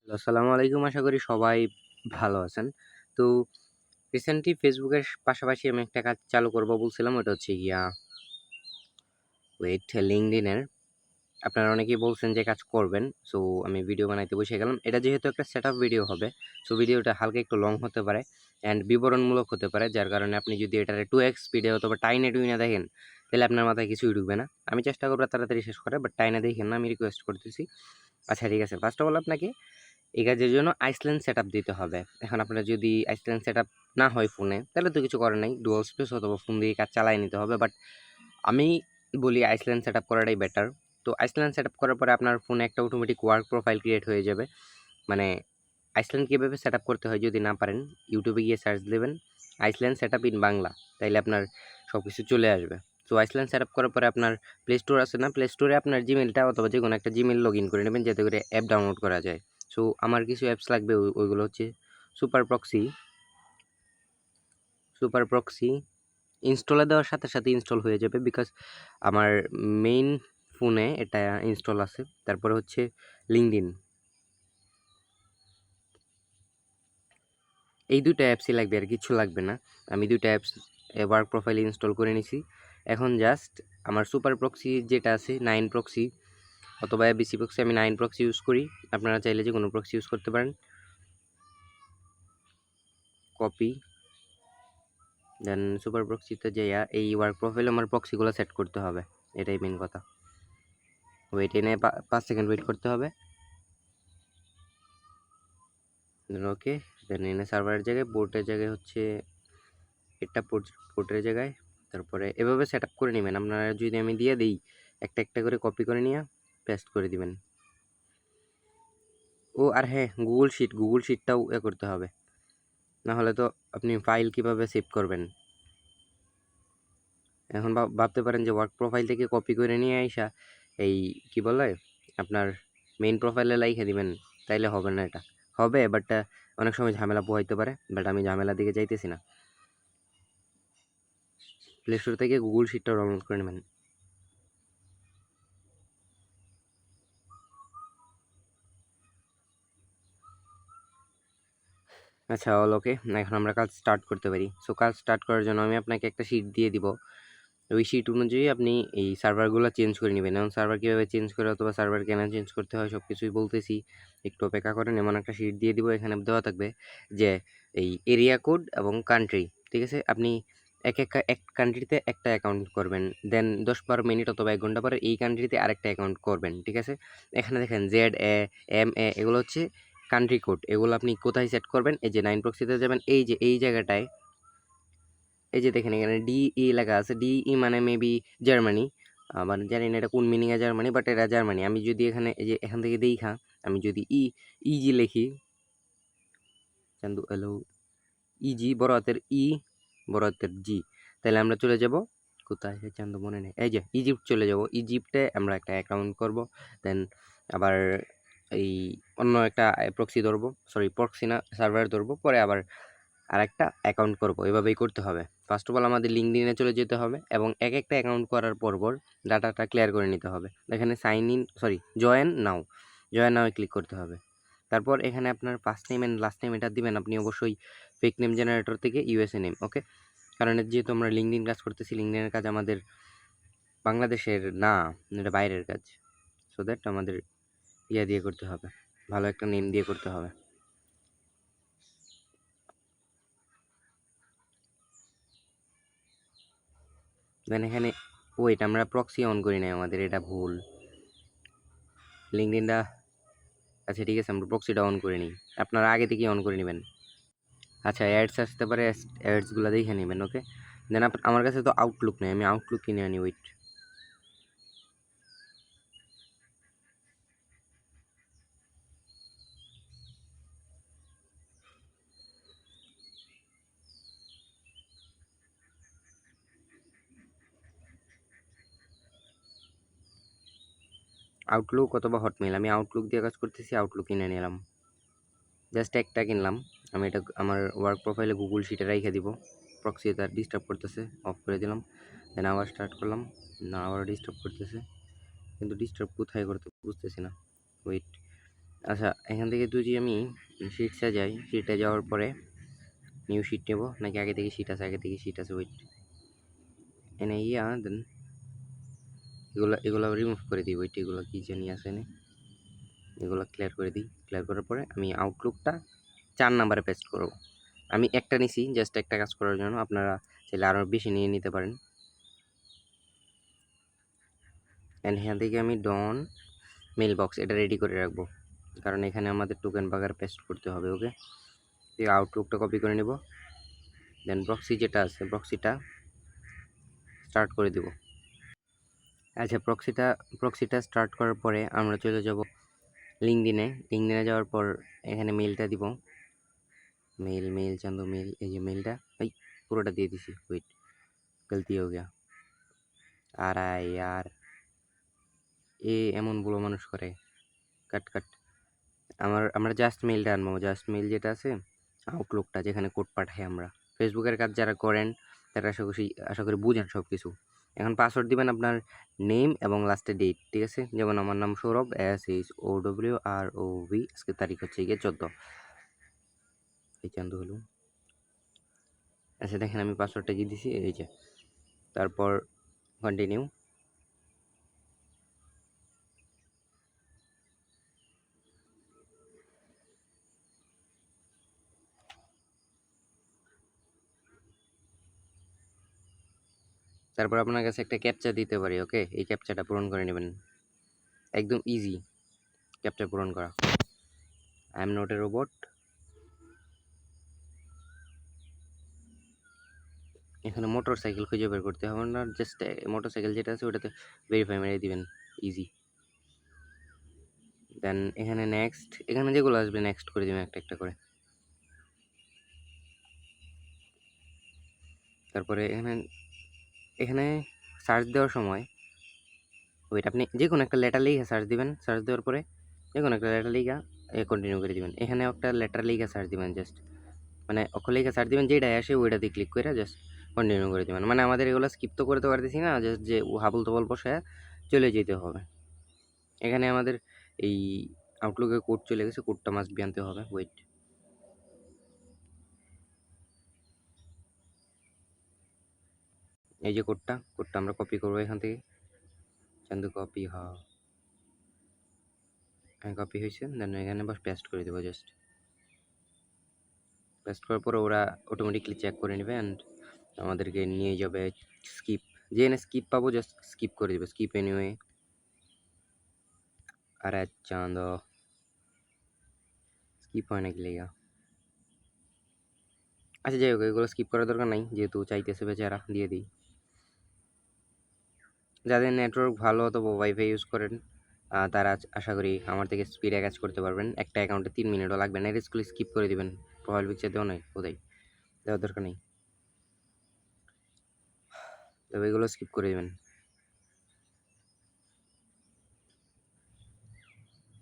আসসালামু আলাইকুম। আশা করি সবাই ভালো আছেন। তো রিসেন্টলি ফেসবুকের পাশাপাশি আমি একটা কাজ চালু করব বলছিলাম, ওটা হচ্ছে লিঙ্কডইন এর। আপনারা অনেকেই বলছেন যে কাজ করবেন। সো আমি ভিডিও বানাইতে বসে গেলাম। এটা যেহেতু একটা সেটআপ ভিডিও হবে, সো ভিডিওটা হালকা একটু লং হতে পারে অ্যান্ড বিবরণমূলক হতে পারে। যার কারণে আপনি যদি এটারে 2x স্পিডে অথবা টাইনে টুইনে দেখেন, তাহলে আপনার মাথায় কিছুই ঢুকবে না। আমি চেষ্টা করব তাড়াতাড়ি শেষ করার, বাট টাইনে দেখেন না, আমি রিকোয়েস্ট করতেছি। আচ্ছা ঠিক আছে। ফার্স্ট অফ অল আপনাকে এই কাজের জন্য আইসল্যান্ড সেটআপ দিতে হবে। এখন আপনার যদি আইসল্যান্ড সেটআপ না হয় ফোনে, তাহলে তো কিছু করার নাই, ডুয়াল স্পেস অথবা ফোন দিয়ে কাজ চালাই নিতে হবে। বাট আমি বলি আইসল্যান্ড সেটআপ করাটাই বেটার। তো আইসল্যান্ড সেটআপ করার পরে আপনার ফোনে একটা অটোমেটিক ওয়ার্ক প্রোফাইল ক্রিয়েট হয়ে যাবে। মানে আইসল্যান্ড কীভাবে সেটআপ করতে হয় যদি না পারেন, ইউটিউবে গিয়ে সার্চ দেবেন আইসল্যান্ড সেটআপ ইন বাংলা, তাইলে আপনার সব কিছু চলে আসবে। সো আইসল্যান্ড সেটআপ করার পরে আপনার প্লে স্টোর আছে না, প্লে স্টোরে আপনার জিমেলটা অথবা যে কোনো একটা জিমেল লগ ইন করে নেবেন, যাতে করে অ্যাপ ডাউনলোড করা যায়। সো আমার কিছু অ্যাপস লাগবে, ওইগুলো হচ্ছে সুপার প্রক্সি ইনস্টলে দেওয়ার সাথে সাথে ইনস্টল হয়ে যাবে, বিকজ আমার মেইন ফোনে এটা ইনস্টল আছে। তারপরে হচ্ছে লিঙ্কডইন, এই দুটো অ্যাপসই লাগবে, আর কিছু লাগবে না। আমি দুটো অ্যাপস ওয়ার্ক প্রোফাইল ইনস্টল করে নিছি। এখন জাস্ট আমার সুপার প্রক্সি যেটা আছে 9 প্রক্সি অথবা এবিসি প্রক্সি, আমি 9 প্রক্সি ইউজ করি। আপনারা চাইলে যে কোনো প্রক্সি ইউজ করতে পারেন। কপি, দেন সুপার প্রক্সিতে যাইয়া এই ওয়ার্ক প্রোফাইলে আমার প্রক্সিগুলো সেট করতে হবে, এটাই মেন কথা। ওয়েট এনে 5 সেকেন্ড ওয়েট করতে হবে। দেন ওকে, দেন এনে সার্ভারের জায়গায়, পোর্টের জায়গায় হচ্ছে এটা পোর্টের জায়গায়। তারপরে এভাবে সেট আপ করে নেবেন। আপনারা যদি আমি দিয়ে দিই, একটা একটা করে কপি করে নিয়ে পেস্ট করে দিবেন। ও আর হ্যাঁ, গুগল শিটটাও করতে হবে, না হলে তো আপনি ফাইল কিভাবে সেভ করবেন। এখন ভাবতে পারেন যে ওয়ার্ক প্রোফাইল থেকে কপি করে নিয়ে আইসা এই কি বলে আপনার মেইন প্রোফাইলে লাইখে দিবেন, তাইলে হবে না। এটা হবে, বাট অনেক সময় ঝামেলা পোহাইতে পারে, বাট আমি ঝামেলার দিকে যাইতেছি না। প্লে স্টোর থেকে গুগল শিটটা ডাউনলোড করে নেবেন। আচ্ছা অল ওকে, এখন আমরা কাজ স্টার্ট করতে পারি। সো কাজ স্টার্ট করার জন্য আমি আপনাকে একটা শিট দিয়ে দিব। ওই শিট অনুযায়ী আপনি এই সার্ভারগুলো চেঞ্জ করে নেবেন। এবং সার্ভার কীভাবে চেঞ্জ করে অথবা সার্ভার কেন চেঞ্জ করতে হয় সব কিছুই বলতেছি, একটু অপেক্ষা করেন। এমন একটা শিট দিয়ে দিব, এখানে দেওয়া থাকবে যে এই এরিয়া কোড এবং কান্ট্রি, ঠিক আছে। আপনি এক কান্ট্রিতে একটা অ্যাকাউন্ট করবেন, দেন 10-12 মিনিট অথবা 1 ঘন্টা পরে এই কান্ট্রিতে আরেকটা অ্যাকাউন্ট করবেন, ঠিক আছে। এখানে দেখেন ZAMA, এগুলো হচ্ছে কান্ট্রি কোড। এগুলো আপনি কোথায় সেট করবেন? এই যে 9 প্রক্সিতে যাবেন, এই যে এই জায়গাটায়, এই যে দেখেন এখানে DE লেখা আছে। DE মানে মেবি জার্মানি। মানে জানি না এটা কোন মিনিংয়ে জার্মানি, বাট এটা জার্মানি। আমি যদি এখানে এই যে এখান থেকে দেইখা আমি যদি ইজি লিখি, চান্দু হ্যালো, ইজি বড় হাতের ই বড় হাতের জি, তাহলে আমরা চলে যাব কোথায়, চান্দু মনে নেই, এই যে ইজিপ্ট চলে যাব। ইজিপ্টে আমরা একটা অ্যাকাউন্ট করব, দেন আবার এই অন্য একটা প্রক্সি ধরবো, সরি প্রক্সি না সার্ভার ধরবো, পরে আবার আরেকটা অ্যাকাউন্ট করব। এভাবেই করতে হবে। ফার্স্ট অফ অল আমাদের লিঙ্কডইনে চলে যেতে হবে এবং এক একটা অ্যাকাউন্ট করার পর ডাটাটা ক্লিয়ার করে নিতে হবে। এখানে জয়েন নাও ক্লিক করতে হবে। তারপর এখানে আপনার first name and last name এটা দিবেন। আপনি অবশ্যই ফেক নেম জেনারেটর থেকে ইউএসএ নেম, ওকে। কারণ যেহেতু আমরা লিঙ্কডইন কাজ করতেছি, লিঙ্কডইনের কাজ আমাদের বাংলাদেশের না, এটা বাইরের কাজ। সো দ্যাট আমাদের ইয়ে দিয়ে করতে হবে, ভালো একটা নেম দিয়ে করতে হবে। দেন এখানে ওয়েট, আমরা প্রক্সি অন করি নাই, আমাদের এটা ভুল। লিঙ্কডইনটা, আচ্ছা ঠিক আছে, আমরা প্রক্সিটা অন করে নিই। আপনারা আগে থেকেই অন করে নেবেন। আচ্ছা অ্যাডস আসতে পারে, অ্যাডসগুলো দেখে নেবেন, ওকে। দেন আমার কাছে তো আউটলুক নেই, আমি আউটলুক কিনে আনি। ওয়েট, আউটলুক অথবা হটমেল, আমি আউটলুক দিয়ে কাজ করতেছি, আউটলুক কিনে নিলাম। জাস্ট একটা কিনলাম। আমি এটা আমার ওয়ার্ক প্রোফাইলে গুগল শিটে রেখে দিব। প্রক্সি তার ডিস্টার্ব করতেছে, অফ করে দিলাম। দেন আবার স্টার্ট করলাম, না আবার ডিস্টার্ব করতেছে, কিন্তু ডিস্টার্ব কোথায় করতে বুঝতেছি না। ওয়েট, আচ্ছা, এখান থেকে যদি আমি শিটসে যাই, শিটে যাওয়ার পরে নিউ শিট নেব, নাকি আগে থেকে শিট আছে? আগে থেকে শিট আছে, ওয়েট, এনে ইয়া দেন এগুলো রিমুভ করে দিই। ওয়েট, এগুলো কি জানি আছে না, এগুলো ক্লিয়ার করে দিই। ক্লিয়ার করার পরে আমি আউটলুকটা 4 নাম্বারে পেস্ট করব। আমি একটা নিছি জাস্ট একটা কাজ করার জন্য, আপনারা চাইলে আরও বেশি নিয়ে নিতে পারেন। অ্যান্ড এখান থেকে আমি ডন মেল বক্স এটা রেডি করে রাখবো, কারণ এখানে আমাদের টোকেন বাগার পেস্ট করতে হবে। ওকে, আউটলুকটা কপি করে নেব, দেন প্রক্সি যেটা আছে প্রক্সিটা স্টার্ট করে দেব। আচ্ছা, প্রক্সিটা স্টার্ট করার পরে আমরা চলে যাব লিঙ্কডিনে যাওয়ার পর এখানে মেলটা দিব। মেল চান্দু মেল, এই যে মেলটা, এই পুরোটা দিয়ে দিছি। ওয়েট, গলতি হয়ে গেয়া। আর यार এ এমন বলো মানুষ করে, কাট। আমরা জাস্ট মেলটা আনবো, জাস্ট মেল যেটা আছে আউটলুকটা, যেখানে কোড পাঠাই আমরা। ফেসবুকের কাজ যারা করেন তারা আশা করি বুঝেন সব কিছু। এখন পাসওয়ার্ড দিবেন আপনার নেম এবং লাস্টে ডেট, ঠিক আছে? যেমন আমার নাম সৌরভ, SHOWROV, আজকে তারিখ হচ্ছে গিয়ে 14, এই চান্দু হলো। আচ্ছা দেখেন, আমি পাসওয়ার্ডটা দিয়ে দিছি, এই যে। তারপর কন্টিনিউ। তারপর আপনার কাছে একটা ক্যাপচা দিতে পারি, ওকে? এই ক্যাপচাটা পূরণ করে নেবেন, একদম ইজি ক্যাপচা পূরণ করা। I am not a robot. এখানে মোটর সাইকেল খুঁজে বের করতে হবে না, জাস্ট মোটর সাইকেল যেটা আছে ওটাতে ভেরিফাই মেরে দিবেন, ইজি। দেন এখানে নেক্সট, এখানে যেগুলো আসবে নেক্সট করে দিবেন একটা একটা করে। তারপরে এখানে সার্চ দেওয়ার সময় ওইটা আপনি যে কোনো একটা লেটার লিখে সার্চ দিবেন। সার্চ দেওয়ার পরে যে কোনো একটা লেটার লিখা কন্টিনিউ করে দিবেন। এখানে একটা লেটার লিখে সার্চ দিবেন, জাস্ট মানে অক্ষর লিখে সার্চ দিবেন, যেটাই আসে ওইটাতে ক্লিক করে জাস্ট কন্টিনিউ করে দিবেন। মানে আমাদের এগুলো স্কিপ তো করতে পারতেছি না, জাস্ট যে হাবল তাবল বসে চলে যেতে হবে। এখানে আমাদের এই আউটলুকে কোড চলে গেছে, কোডটা মাস্ট বি আনতে হবে। ওয়েট, এই যে কোডটা আমরা কপি করবো এখান থেকে। চান্দু কপি, হ্যাঁ কপি হয়েছে। দেন এখানে বাস পেস্ট করে দেবো, জাস্ট পেস্ট করার পরে ওরা অটোমেটিকলি চেক করে নেবে অ্যান্ড আমাদেরকে নিয়ে যাবে স্কিপ, যে স্কিপ পাবো জাস্ট স্কিপ করে দেবে, স্কিপ এনিওয়ে। আরে চাঁদ, স্কিপ হয় নাকি লেগা? আচ্ছা যাই হোক, এগুলো স্কিপ করার দরকার নাই, যেহেতু চাইতেছে বেচারা, দিয়ে দিই। যাদের নেটওয়ার্ক ভালো অথবা ওয়াইফাই ইউজ করেন তারা আশা করি আমার থেকে স্পিডে কাজ করতে পারবেন। একটা অ্যাকাউন্টে 3 মিনিটও লাগবে না, এর স্কুলে স্কিপ করে দিবেন। প্রোফাইল পিকচার দেওয়া নয়, কোথায় দেওয়ার দরকার নেই, তবে এগুলো স্কিপ করে দিবেন।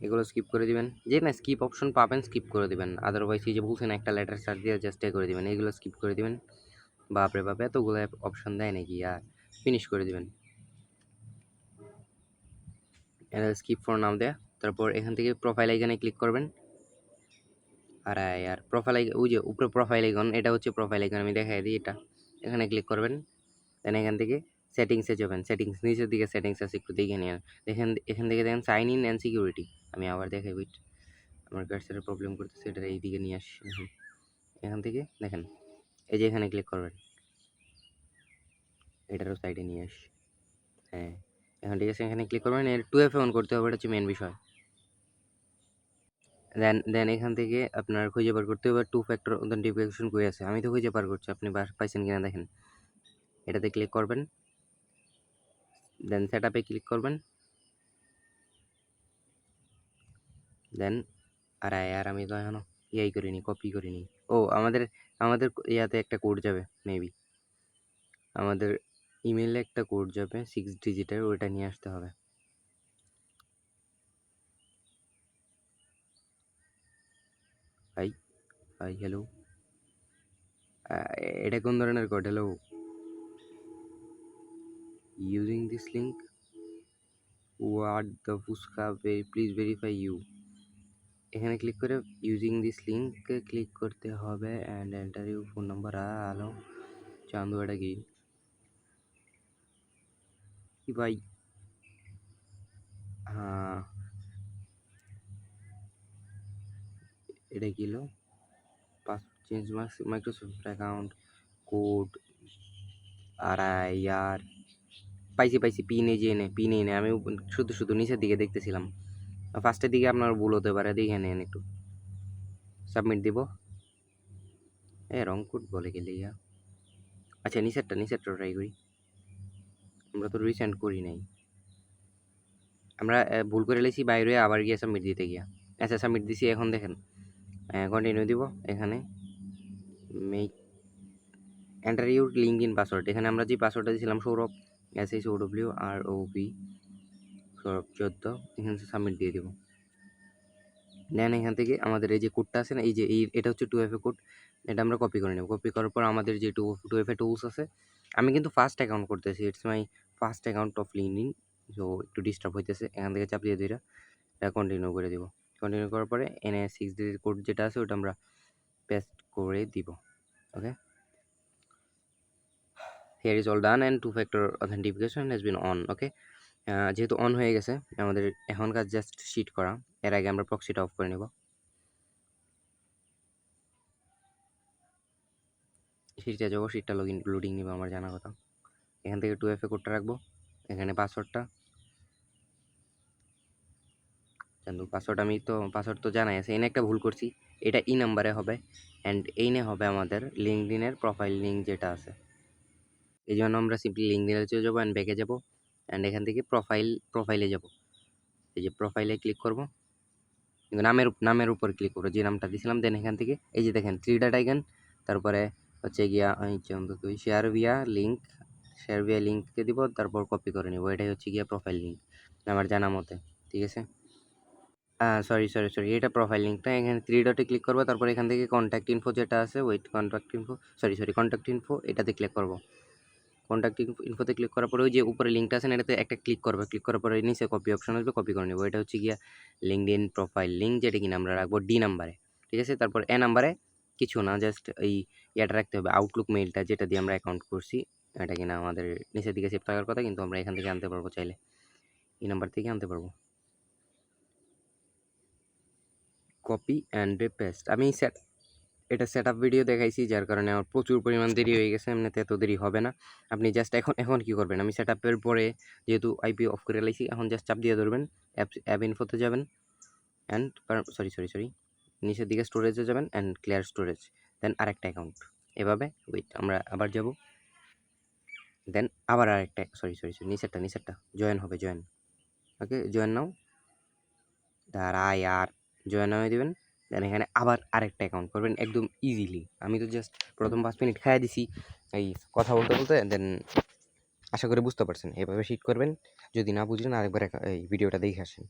এগুলো স্কিপ করে দিবেন, যে না স্কিপ অপশন পাবেন স্কিপ করে দিবেন। আদারওয়াইজ এই যে বলছেন একটা লেটার সার্চ দিয়ে জাস্ট করে দিবেন, এগুলো স্কিপ করে দিবেন। বাপরে বাপ, এতগুলো অপশন দেয় নাকি? আর ফিনিশ করে দিবেন, স্কিপ ফর নাও দেয়া। তারপর এখান থেকে প্রোফাইল আইকনে ক্লিক করবেন। আর প্রোফাইল আইকন, ওই যে উপরে প্রোফাইল আইকন, এটা হচ্ছে প্রোফাইল আইকন, আমি দেখাই দিই। এটা এখানে ক্লিক করবেন, দেন এখান থেকে সেটিংসে যাবেন। সেটিংস নিচের দিকে সেটিংস আছে, একটু দেখে নিন। এখান থেকে দেখেন সাইন ইন অ্যান্ড সিকিউরিটি। আমি আবার দেখাই, ওয়েট, আমার কার্সারের প্রবলেম করতেছে, এটা এই দিকে নিয়ে আসি। এখান থেকে দেখেন, এই যে এখানে ক্লিক করবেন, এটারও সাইডে নিয়ে আসি। হ্যাঁ, এখন ঠিক আছে, এখানে ক্লিক করবেন। এর 2FA অন করতে হবে, এটা হচ্ছে মেন বিষয়। দেন এখান থেকে আপনার খুঁজে বের করতে হবে 2 ফ্যাক্টর অথেন্টিফিকেশন কই আছে। আমি তো খুঁজে পার করছি, আপনি পাইছেন কিনা দেখেন। এটাতে ক্লিক করবেন, দেন সেট আপে ক্লিক করবেন। দেন আমি তো এখনো ইয়াই করিনি, কপি করিনি। ও আমাদের আমাদের ইয়াতে একটা কোড যাবে মেবি, আমাদের ইমেইলে একটা কোড যাবে 6 ডিজিটের, ওইটা নিয়ে আসতে হবে। হাই হাই হ্যালো, এটা কোন ধরনের code? Hello, using this link what the ফুসকা, প্লিজ ভেরিফাই ইউ। এখানে ক্লিক করে ইউজিং দিস লিঙ্কে ক্লিক করতে হবে and enter you phone number. Hello Chandu, এটা কি কি ভাই? হ্যাঁ, এটা কি হলো? Password change Microsoft account code আর ইয়ার পাইছি পিন এই যে এনে পিন এনে আমি শুধু শুধু নিচের দিকে দেখতেছিলাম। ফার্স্টের দিকে আপনার ভুল হতে পারে, দেখে নেন একটু। সাবমিট দিব। রং কোড বলে গেলে ইয়া। আচ্ছা নিচেরটা ট্রাই করি। আমরা তো রিসেন্ড করি নাই, আমরা ভুল করে লেছি বাইরে, আবার গিয়ে সাবমিট দিতে গিয়া। আচ্ছা সাবমিট দিছি, এখন দেখেন কন্টিনিউ দিব। এখানে make enter your link in password, এখানে আমরা যে পাসওয়ার্ডটা দিয়েছিলাম সৌরভ SHOWROB সৌরভ 14, এখানে সাবমিট দিয়ে দেবো। দেন এখান থেকে আমাদের এই যে কোডটা আছে না, এই যে এটা হচ্ছে 2FA কোড, এটা আমরা কপি করে নেব। কপি করার পর আমাদের যে 2FA টুলস আছে, আমি কিন্তু ফার্স্ট অ্যাকাউন্ট করতেছি, it's my first account of LinkedIn, so একটু ডিস্টার্ব হইতেছে। এখান থেকে চাপ দিয়ে এটা কন্টিনিউ করে দিব। কন্টিনিউ করার পরে এনে 6 ডিজিট কোড যেটা আছে ওটা আমরা পেস্ট করে দিব। Okay, here is all done and 2 factor authentication has been on. Okay, যেহেতু অন হয়ে গেছে আমাদের এখন কাজ জাস্ট শিট করা। এর আগে আমরা প্রক্সিটা অফ করে নেব। শিটটা যাবো, শিটটা লোডিং নিব আমার জানা কথা। এখান থেকে 2FA কোডটা রাখবো, এখানে পাসওয়ার্ডটা জানবো। পাসওয়ার্ড তো জানাই আছে। এনে একটা ভুল করছি, এটা ই নাম্বারে হবে অ্যান্ড এইনে হবে আমাদের লিঙ্কডইনের প্রোফাইল লিঙ্ক যেটা আছে। এই জন্য আমরা সিম্পলি লিঙ্কডইনে চলে যাবো অ্যান্ড ব্যাকে যাবো অ্যান্ড এখান থেকে প্রোফাইলে যাব। এই যে প্রোফাইলে ক্লিক করব, নামের উপর ক্লিক করবো, যে নামটা দিয়েছিলাম। দেন এখান থেকে এই যে দেখেন 3 ডট আইকন, তারপরে হচ্ছে গিয়া শেয়ার ভিয়া লিঙ্ককে দিব, তারপর কপি করে নিব। এটাই হচ্ছে গিয়া প্রোফাইল লিঙ্ক আমার জানা মতে, ঠিক আছে। সরি, এটা প্রোফাইল লিঙ্কটা। এখানে 3 ডটে ক্লিক করবো, তারপর এখান থেকে কন্ট্যাক্ট ইনফো যেটা আছে, কন্ট্যাক্ট ইনফো এটাতে ক্লিক করবো। কন্ট্যাক্ট ইনফোতে ক্লিক করার পরে ওই যে উপরে লিঙ্কটা আছে না, এটাতে একটা ক্লিক করবে। ক্লিক করার পরে নিচে কপি অপশন আসবে, কপি করে নেবো। এটা হচ্ছে গিয়া লিঙ্কডইন প্রোফাইল লিঙ্ক, যেটা কিনা আমরা রাখবো ডি নাম্বারে, ঠিক আছে। তারপর এ নাম্বারে কিছু না, জাস্ট এই ইয়াটা রাখতে হবে, আউটলুক মেইলটা যেটা দিয়ে আমরা অ্যাকাউন্ট করছি। এটা কিনা আমাদের নিচের দিকে সেভ থাকার কথা, কিন্তু আমরা এখান থেকে আনতে পারবো চাইলে, এই নাম্বার থেকে আনতে পারবো। Copy and paste. আমি এটা সেট আপ ভিডিও দেখাইছি, যার কারণে আমার প্রচুর পরিমাণ দেরি হয়ে গেছে। এমনিতে এত দেরি হবে না। আপনি জাস্ট এখন কি করবেন, আমি সেট আপের পরে যেহেতু আইপি অফ করে লাইছি, এখন জাস্ট চাপ দিয়ে ধরবেন, অ্যাপ ইনফোতে যাবেন অ্যান্ড সরি নিচের দিকে স্টোরেজে যাবেন অ্যান্ড ক্লিয়ার স্টোরেজ, দেন আরেকটা অ্যাকাউন্ট। এভাবে ওয়েট, আমরা আবার যাব, দেন আবার আরেকটা নিচেরটা জয়েন হবে, ওকে জয়েন নাও, দাঁড়ায় আর জয়েন হয়ে দেবেন। দেন এখানে আবার আরেকটা অ্যাকাউন্ট করবেন একদম ইজিলি। আমি তো জাস্ট প্রথম 5 মিনিট খাইয়ে দিছি এই কথা বলতে বলতে। দেন আশা করি বুঝতে পারছেন, এভাবে শিট করবেন। যদি না বুঝলেন আরেকবার এই ভিডিওটা দেখে আসেন।